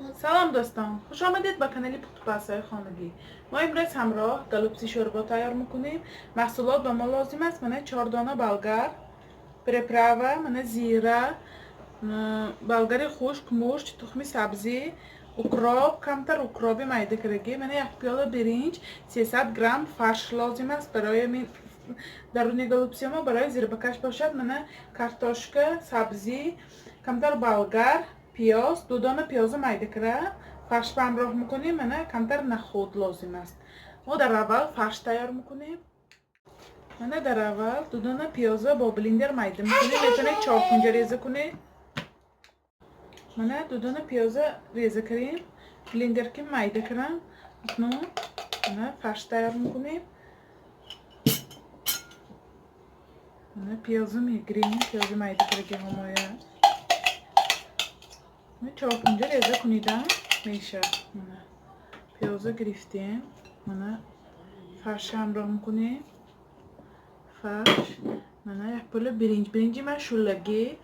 سلام دوستان، خوش آمدید به کانال پخت‌وپزهای خانگی. ما امروز همراه گالوپسی شوربا تیار میکنیم. محصولات به ما لازم است: من 4 دانه بلگر، پرپراوه، من زیره، بلگر خشک، مرچ، تخم سبزی، اکراب، کمتر اکرابی میده کرده، من 1 پیاله برنج، 300 گرم فرش لازم است برای من درونی گالوپسی ما برای زیر بکش باشد. من کارتاشکه، سبزی، کمتر بلگر، پیاز، 2 دانه پیاز میده کرده فرش به همراه میکنیم. من کمتر نخود لازم است. ما در اول فرش تیار میکنیم. من در اول 2 دانه پیاز با بلندر میده میکنیم. میتونید چاقونجا ریزه کنید. من 2 دانه پیاز ریزه کردیم، بلندر که میده کردم. من فرش تیار میکنیم. من پیازı میگیریم، پیازı میده کرده همایا. من چاقونجا ریزه کنیدم میشه. من پیازı گرفتیم. من فرش همراه میکنیم. فرش من 1 پول برنج من شلگی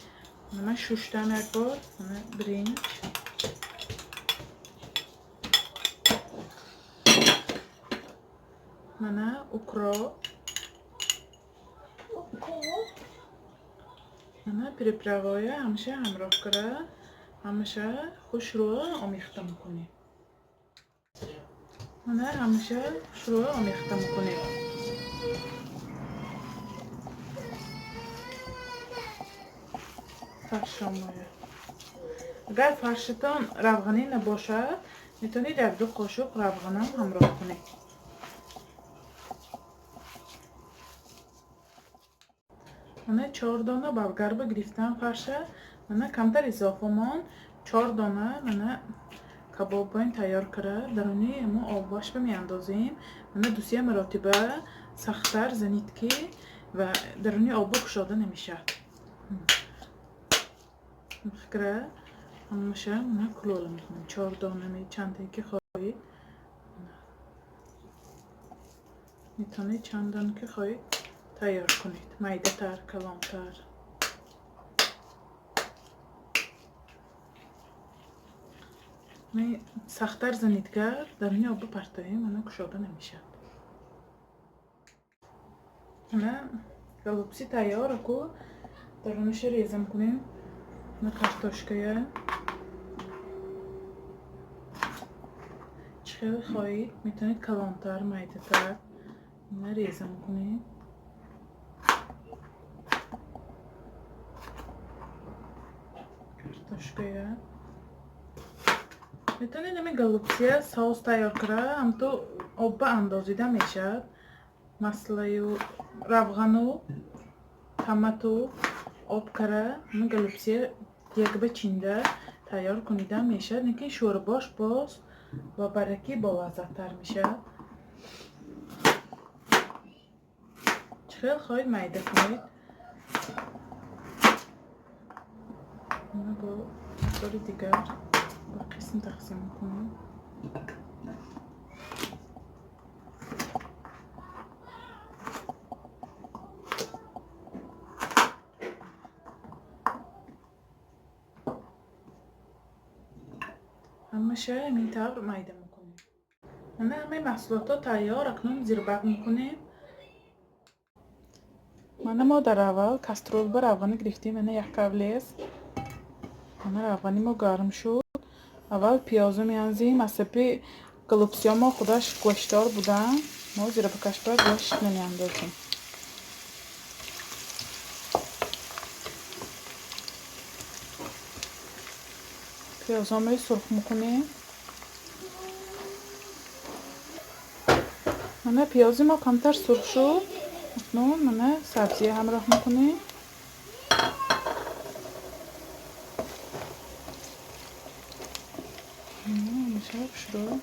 من ششتم 1 بار. من برنج من اکراب من پرپراوای همیشه همراه کرده، همیشه خوش رو آمیخته میکنیم. من همیشه خوش رو آمیخته میکنیم. فرش همایا. اگر فرشتان روغنی نباشد میتونید 1-2 قاشق روغن هم همراه کنید. من 4 دانه بلگر گرفتم فرشه. من کمتر اضافه مان 4 دانه من کباب باین تیار کرده. درونی ما آبش به میاندازیم. من 2-3 مرتبه سختتر زنید که و درونی آب کشاده نمیشه. فکره همیشه من کلول میکنم. 4 دانه می چند که خواهید میتونید چندان که خواهید تیار کنید. میده تر، کلان تر. می سختتر زنیدگر درونی آب پرتاییم من کشاده نمیشه. من گالوپسی تیاره که درونش ریزه میکنیم. من کارتاشکه چخیل خواهید میتونید کلانتر، میده تر من ریزه میکنیم. کارتاشکه میتونید همین گالوپسی ساوس تیار کرده هم تو آب اندازیده میشه. مسله روغنو تماتو آب کرده من گالوپسی یک به چینده تیار کنیده میشه. نکه شورباش باز با برکی با لذت تر میشه. چخیل خواهید میده کنید. من با طور دیگر با قسم تقسیم کنیم. همیشه این طور میده میکنیم. من همه محصولات تیار اکنون زیر بغل میکنیم. ما در اول کسترول بر روغن گرفتیم. من 1 کابل است. من روغنی ما گرم شد. اول پیازو میانزیم. از سپی گالوپسی ما خودش گوشتار بودن. ما زیر بکش بر گوشت نمیاندازیم. پیازام رو سرخ میکنیم. من پیازی ما کمتر سرخ شد. اکنون من سبزی همراه میکنیم. میشه شروع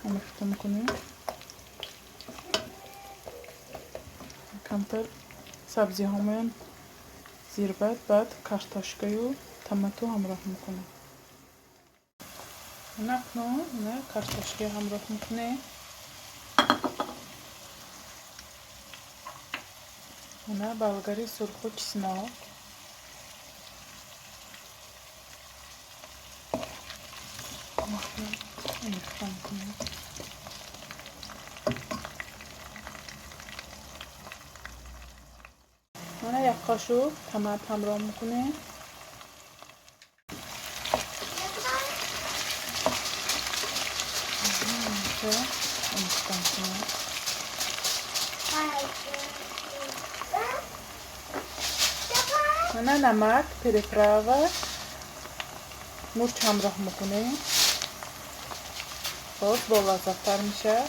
آمیخته میکنیم. کمتر سبزی همون زیر بعد کارتاشکه و تماتو همراه میکنیم. اکنون من کارتاشکه همراه میکنیم. من بلگری سرخ و چسناک آمیختم کنیم. من یک قاشق تمر همراه میکنیم. آمیختم کنیم. من نمک پریپراوه مرچ همراه میکنیم. باز با لذت‌تر میشه.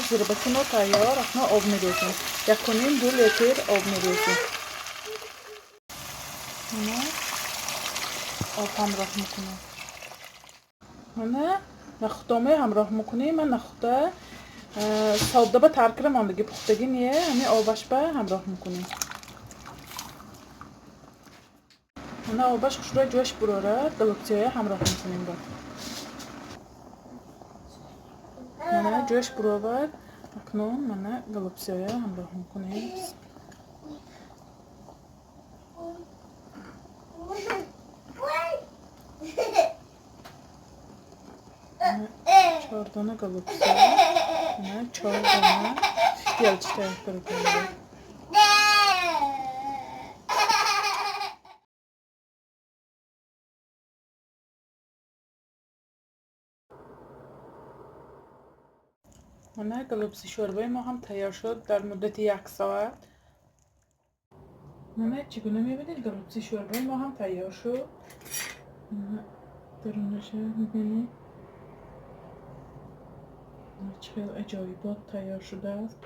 زیرباکی ما تیار. اکنون آب میریزیم. 1.5-2 لیتر آب میریزیم. آب همراه میکنیم. نخودامه همراه میکنیم. من نخوده ساده به ترکر ماندگی پختگی نیه. همین آبش به همراه میکنیم. آبش خوش جوش براره. گلوبسیای همراه میکنیم با. جوش براره. اکنون گلوبسیای همراه میکنیم. چهاردانه گلوبسیا. 4 دانه گلچه تیار کنیم. گلوبسی شوربه ما هم تیار شد در مدت 1 ساعت. چگونه میبینید گلوبسی شوربه ما هم تیار شد. درونش میبینید چقدر عجایبات تیار شده است.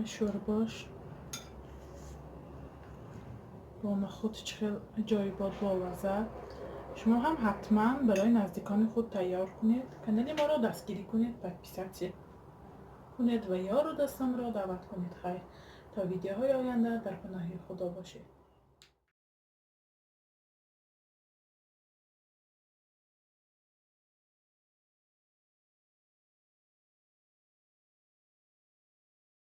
شورباش با نخود چقدر عجایبات با لذت. شما هم حتما برای نزدیکان خود تیار کنید. کانال ما را دستگیری کنید، پادپیساچی کنید و یار و دوستان را دعوت کنید. خیر تا ویدیوهای آینده در پناه خدا باشید.